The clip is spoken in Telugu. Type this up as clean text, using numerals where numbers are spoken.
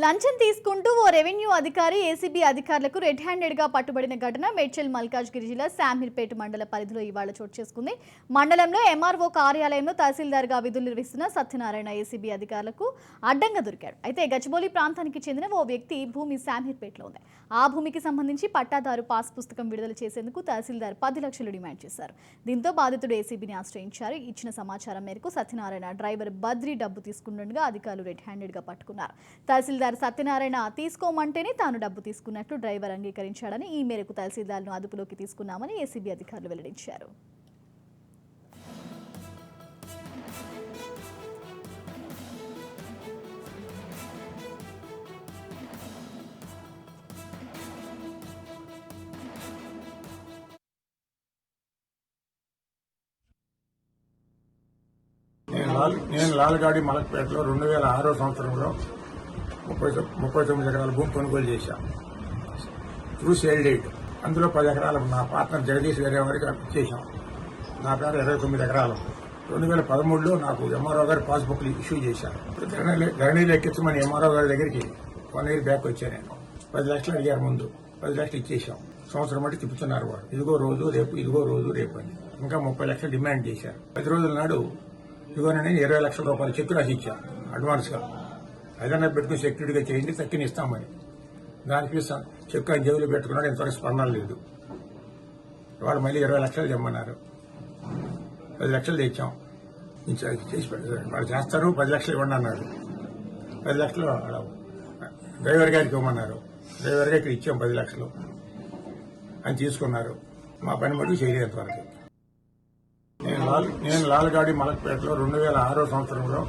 లంచం తీసుకుంటూ ఓ రెవెన్యూ అధికారి ఏసీబీ అధికారులకు రెడ్ హ్యాండెడ్ గా పట్టుబడిన ఘటన మేడ్చల్ మల్కాజ్గిరి జిల్లా శామీర్పేట మండల పరిధిలో ఇవాళ చోటు చేసుకుంది. మండలంలో ఎంఆర్ఓ కార్యాలయంలో తహసీల్దార్ గా విధులు నిర్వహిస్తున్న సత్యనారాయణ ఏసీబీ అధికారులకు అడ్డంగా దొరికాడు. అయితే గచ్చిబౌలి ప్రాంతానికి చెందిన ఓ వ్యక్తి భూమి శామీర్పేటలో ఉంది. ఆ భూమికి సంబంధించి పట్టాదారు పాస్ పుస్తకం విడుదల చేసేందుకు తహసీల్దార్ 10 లక్షలు డిమాండ్ చేశారు. దీంతో బాధితుడు ఏసీబీని ఆశ్రయించారు. ఇచ్చిన సమాచారం మేరకు సత్యనారాయణ డ్రైవర్ బద్రి డబ్బు తీసుకుంటుండగా అధికారులు రెడ్ హ్యాండెడ్ గా పట్టుకున్నారు. తహసీల్దార్ సత్యనారాయణ తీసుకోమంటేనే తాను డబ్బు తీసుకున్నట్లు డ్రైవర్ అంగీకరించాడని, ఈ మేరకు తహసీల్దార్ను అదుపులోకి తీసుకున్నామని ఏసీబీ అధికారులు వెల్లడించారు. నేను లాల్గాడి మలక్పేటలో 2006 సంవత్సరంలో 39 ఎకరాల భూమి కొనుగోలు చేశాను. త్రూ సేల్ డేట్ అందులో 10 ఎకరాలు నా పార్ట్నర్ జగదీష్ వేరే వారికి చేశాం. నా పేరు 29 ఎకరాలు. 2013లో నాకు ఎంఆర్ఓ గారి పాస్బుక్లు ఇష్యూ చేశాను. ధరణిలో ఎక్కించమని ఎంఆర్ఓ గారి దగ్గరికి 1 ఇయర్ బ్యాక్ వచ్చాను. నేను 10 లక్షలు అడిగారు. ముందు 10 లక్షలు ఇచ్చేసాం. సంవత్సరం బట్టి తిప్పుతున్నారు వాడు. ఇదిగో రోజు రేపు, ఇదిగో రోజు రేపు అని. ఇంకా 30 లక్షలు డిమాండ్ చేశారు. 10 రోజుల నాడు ఇదిగోనని 20 లక్షల రూపాయలు చెక్ రాసి ఇచ్చాను అడ్వాన్స్ గా. ఏదైనా పెట్టుకుని సెక్యూరిటీగా చేయండి, తక్కిన ఇస్తామని. దానికి చెక్ ఆయన జేబులో పెట్టుకున్నాడు. ఇంతవరకు స్పందన లేదు. వాళ్ళు మళ్ళీ 20 లక్షలు తెమ్మన్నారు. 10 లక్షలు తెచ్చాం. చేసి పెట్టారు. వాళ్ళు చేస్తారు, 10 లక్షలు ఇవ్వండి అన్నారు. 10 లక్షలు డ్రైవర్ గారికి ఇవ్వమన్నారు. డ్రైవర్ గారికి ఇచ్చాం 10 లక్షలు అని తీసుకున్నారు. మా పని మటుకు చేయలేదు వరకు. నేను లాల్గాడి మలక్పేటలో 2006 సంవత్సరంలో